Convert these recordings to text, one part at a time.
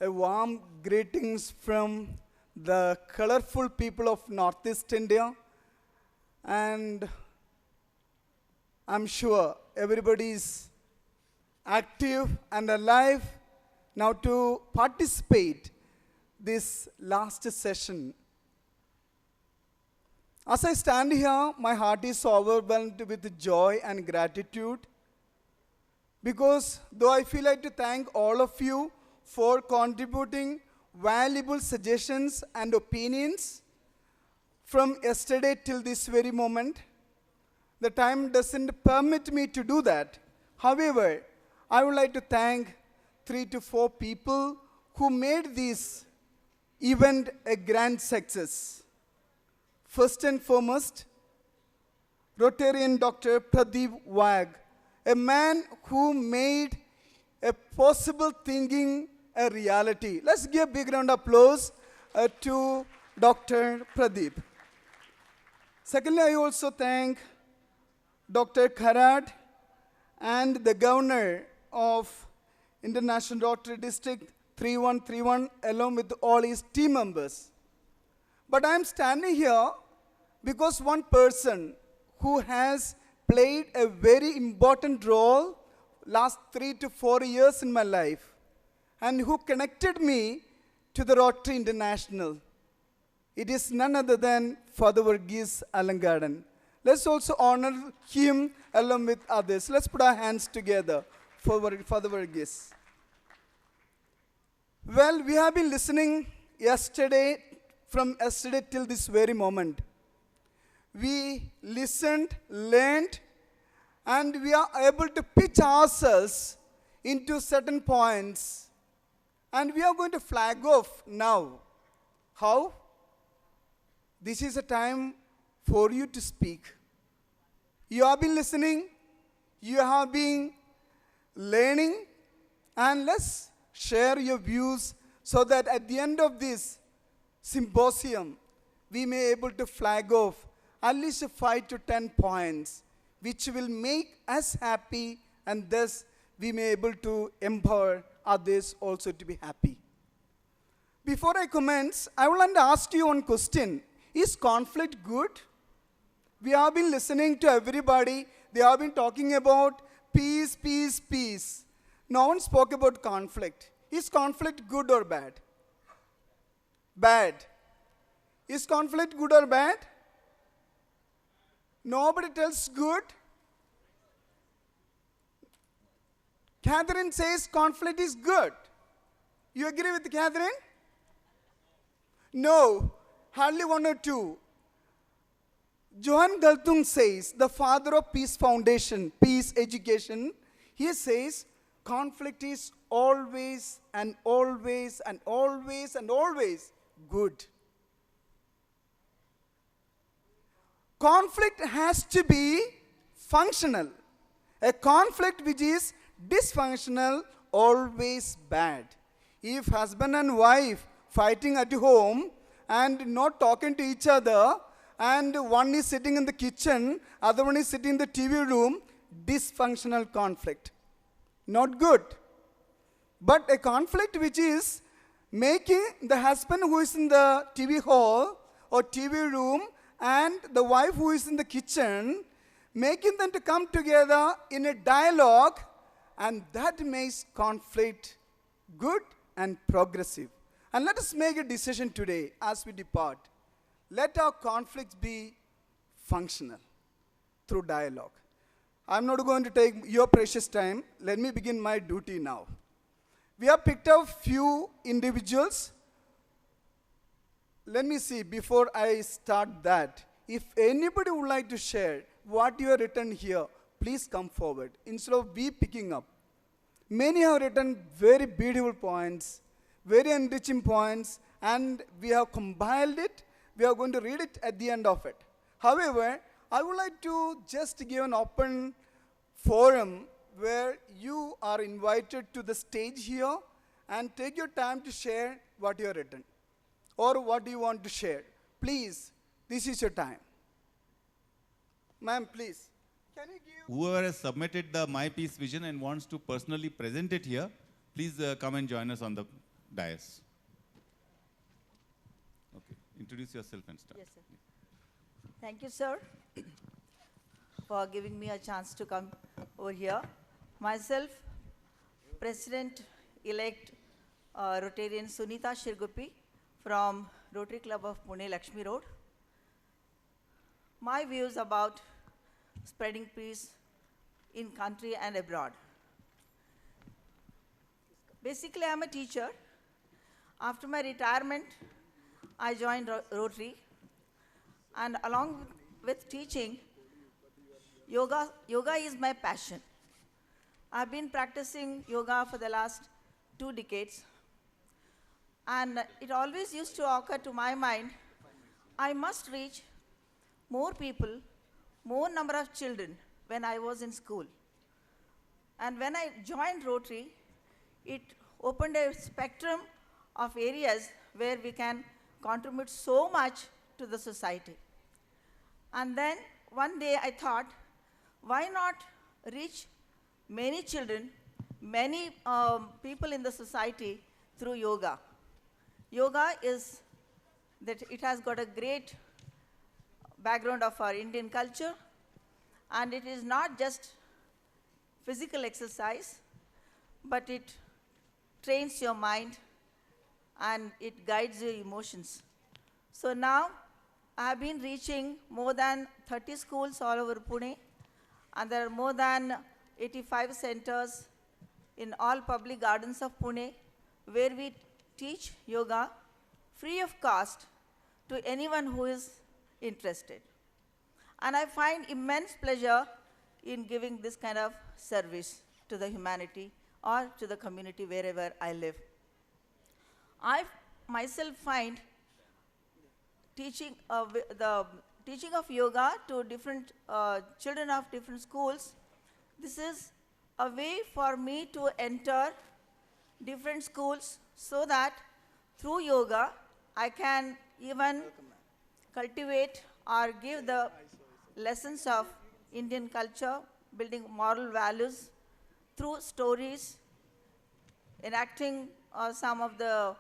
a warm greetings from the colorful people of Northeast India. And I'm sure everybody is active and alive now to participate this last session. As I stand here, my heart is overwhelmed with joy and gratitude, because though I feel like to thank all of you for contributing valuable suggestions and opinions from yesterday till this very moment, the time doesn't permit me to do that. However, I would like to thank 3 to 4 people who made this event a grand success. First and foremost, Rotarian Dr. Pradeep Wag, a man who made a possible thinking a reality. Let's give a big round of applause to Dr. Pradeep. Secondly, I also thank Dr. Kharad and the governor of International Rotary District 3131 along with all his team members. But I am standing here because one person who has played a very important role last 3 to 4 years in my life and who connected me to the Rotary International. It is none other than Father Varghese Alangadan. Let's also honor him along with others. Let's put our hands together for Father Varghese. Well, we have been listening from yesterday till this very moment. We listened, learned, and we are able to pitch ourselves into certain points. And we are going to flag off now. How? This is a time for you to speak. You have been listening, you have been learning, and let's share your views so that at the end of this symposium, we may be able to flag off at least 5 to 10 points, which will make us happy, and thus we may be able to empower others also to be happy. Before I commence, I would like to ask you one question. Is conflict good? We have been listening to everybody. They have been talking about peace, peace, peace. No one spoke about conflict. Is conflict good or bad? Bad. Is conflict good or bad? Nobody tells good. Catherine says conflict is good. You agree with Catherine? No, hardly 1 or 2. Johan Galtung says, the father of Peace Foundation, Peace Education, he says conflict is always and always and always and always good. Conflict has to be functional. A conflict which is dysfunctional, always bad. If husband and wife fighting at home and not talking to each other, and one is sitting in the kitchen, other one is sitting in the TV room, dysfunctional conflict. Not good. But a conflict which is making the husband who is in the TV hall or TV room and the wife who is in the kitchen, making them to come together in a dialogue, and that makes conflict good and progressive. And let us make a decision today as we depart. Let our conflicts be functional through dialogue. I'm not going to take your precious time. Let me begin my duty now. We have picked up few individuals. Let me see, before I start that, if anybody would like to share what you have written here, please come forward. Instead of we picking up. Many have written very beautiful points, very enriching points, and we have compiled it. We are going to read it at the end of it. However, I would like to just give an open forum where you are invited to the stage here and take your time to share what you have written or what you want to share. Please, this is your time. Ma'am, please. Can you give... Whoever has submitted the My Peace Vision and wants to personally present it here, please come and join us on the dais. Okay, introduce yourself and start. Yes, sir. Thank you, sir, for giving me a chance to come over here. Myself, President-elect Rotarian Sunita Shirgupi from Rotary Club of Pune, Lakshmi Road. My views about spreading peace in country and abroad. Basically, I'm a teacher. After my retirement, I joined Rotary, and along with teaching, yoga is my passion. I've been practicing yoga for the last 2 decades, and it always used to occur to my mind, I must reach more people, more number of children when I was in school. And when I joined Rotary, it opened a spectrum of areas where we can contribute so much to the society. And then one day I thought, why not reach many children, many people in the society through yoga? Yoga is that it has got a great background of our Indian culture, and it is not just physical exercise, but it trains your mind and it guides your emotions. So now I have been reaching more than 30 schools all over Pune, and there are more than 85 centers in all public gardens of Pune where we teach yoga free of cost to anyone who is interested. And I find immense pleasure in giving this kind of service to the humanity or to the community wherever I live. I myself find teaching the teaching of yoga to different children of different schools, this is a way for me to enter different schools so that through yoga I can even cultivate or give the lessons of Indian culture, building moral values through stories, enacting some of the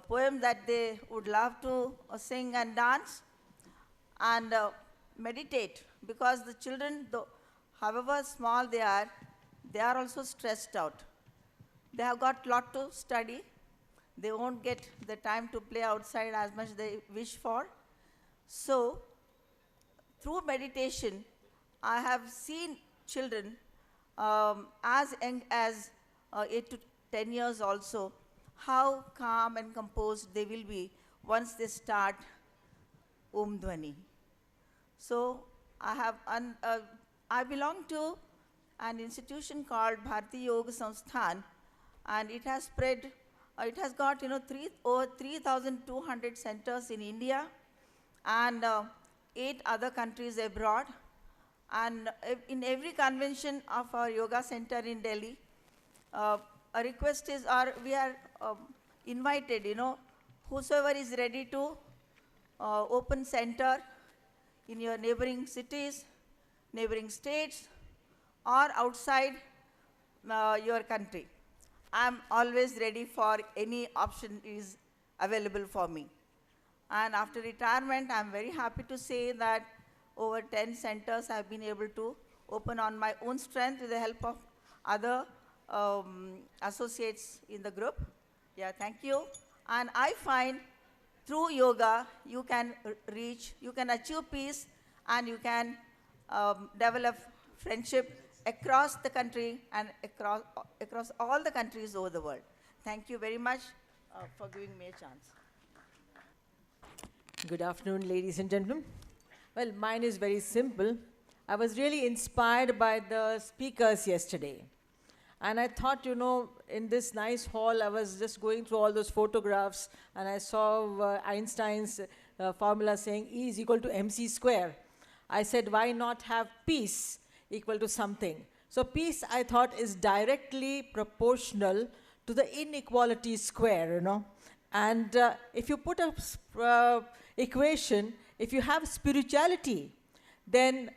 poems that they would love to sing and dance, and meditate, because the children, however small they are also stressed out. They have got a lot to study. They won't get the time to play outside as much they wish for. So, through meditation, I have seen children as young as 8 to 10 years also, how calm and composed they will be once they start Om Dhwani. So I belong to an institution called Bharati Yoga Sansthan, and it has spread, it has got over 3,200 centers in India and 8 other countries abroad. And in every convention of our yoga center in Delhi, a request is, or we are invited, whosoever is ready to open center in your neighboring cities, neighboring states, or outside your country. I'm always ready for any option is available for me. And after retirement, I'm very happy to say that over 10 centers I've been able to open on my own strength with the help of other associates in the group. Yeah, thank you. And I find through yoga, you can reach, you can achieve peace, and you can develop friendship across the country and across all the countries over the world. Thank you very much for giving me a chance. Good afternoon, ladies and gentlemen. Well, mine is very simple. I was really inspired by the speakers yesterday. And I thought, in this nice hall, I was just going through all those photographs, and I saw Einstein's formula saying E is equal to mc square. I said, why not have peace equal to something? So peace, I thought, is directly proportional to the inequality square, And if you put a equation, if you have spirituality, then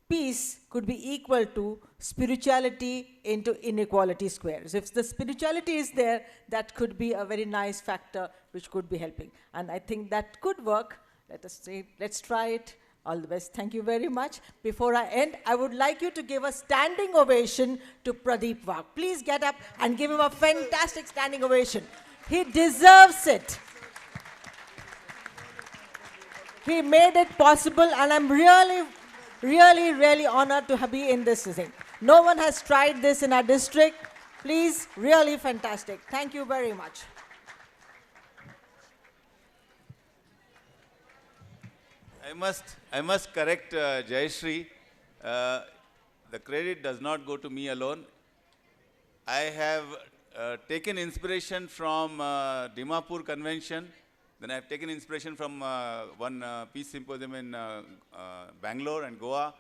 peace could be equal to spirituality into inequality squares. If the spirituality is there, that could be a very nice factor which could be helping. And I think that could work. Let us say, let's try it. All the best. Thank you very much. Before I end, I would like you to give a standing ovation to Pradeep Wagh. Please get up and give him a fantastic standing ovation. He deserves it. He made it possible, and I'm really honored to be in this thing. No one has tried this in our district. Please, really fantastic. Thank you very much. I must correct Jayashree. The credit does not go to me alone. I have taken inspiration from Dimapur Convention. Then I have taken inspiration from one peace symposium in Bangalore and Goa.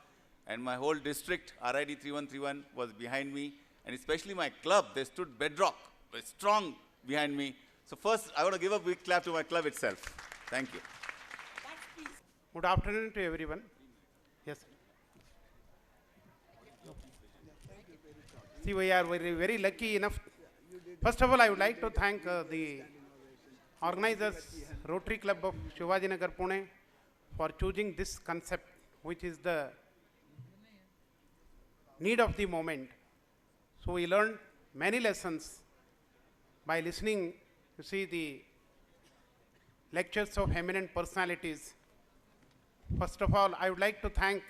And my whole district, RID 3131, was behind me. And especially my club, they stood bedrock, very strong behind me. So first, I want to give a big clap to my club itself. Thank you. Good afternoon to everyone. Yes. See, we are very lucky enough. First of all, I would like to thank the organizers, Rotary Club of Shivajinagar, Pune, for choosing this concept, which is the need of the moment. So we learned many lessons by listening, you see, the lectures of eminent personalities. First of all, I would like to thank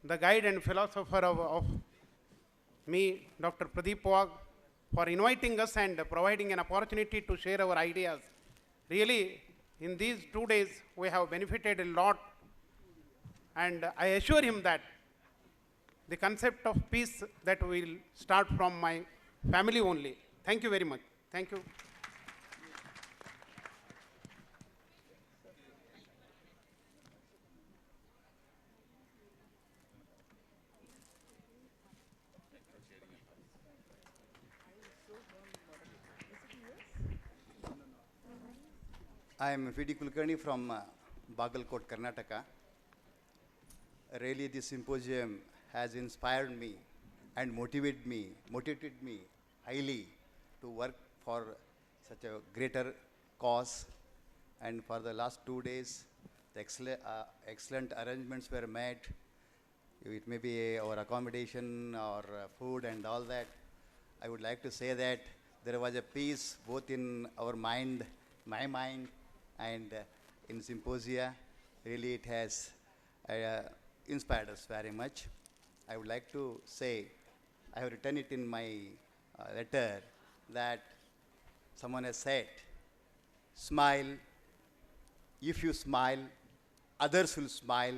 the guide and philosopher of me, Dr. Pradeep Wagh, for inviting us and providing an opportunity to share our ideas. Really, in these 2 days, we have benefited a lot, and I assure him that the concept of peace that will start from my family only. Thank you very much. Thank you. I am V.D. Kulkarni from Bagalkot, Karnataka. Really, this symposium has inspired me and motivated me highly to work for such a greater cause. And for the last 2 days, the excellent arrangements were made. It may be our accommodation or food and all that. I would like to say that there was a peace both in our mind, my mind, and in symposia. Really, it has inspired us very much. I would like to say, I have written it in my letter, that someone has said, smile. If you smile, others will smile.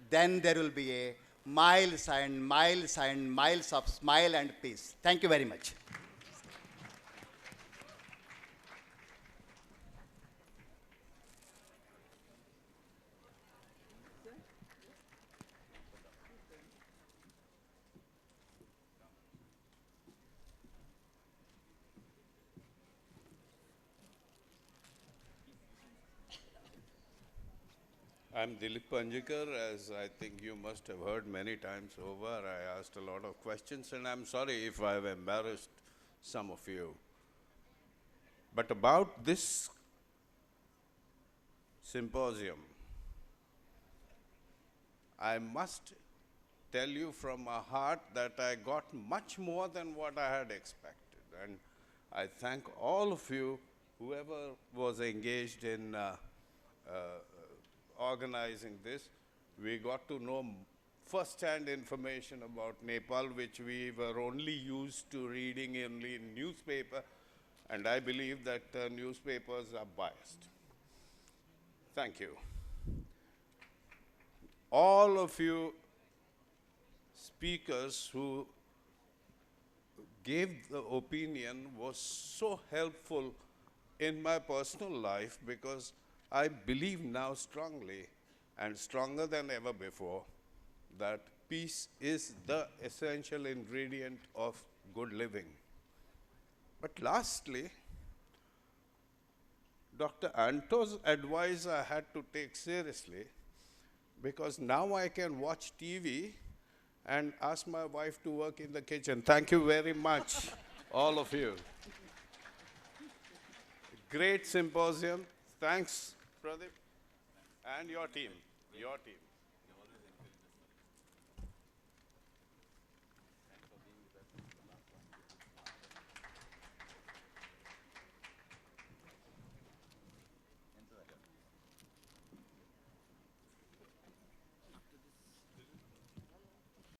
Then there will be a miles and miles and miles of smile and peace. Thank you very much. I'm Dilip Panjikar. As I think you must have heard many times over, I asked a lot of questions, and I'm sorry if I've embarrassed some of you. But about this symposium, I must tell you from my heart that I got much more than what I had expected. And I thank all of you, whoever was engaged in organizing this. We got to know first-hand information about Nepal, which we were only used to reading only in newspaper, and I believe that newspapers are biased. Thank you. All of you speakers who gave the opinion was so helpful in my personal life, because I believe now strongly, and stronger than ever before, that peace is the essential ingredient of good living. But lastly, Dr. Anto's advice I had to take seriously, because now I can watch TV and ask my wife to work in the kitchen. Thank you very much, all of you. Great symposium. Thanks, Pradeep, and your team. Your team.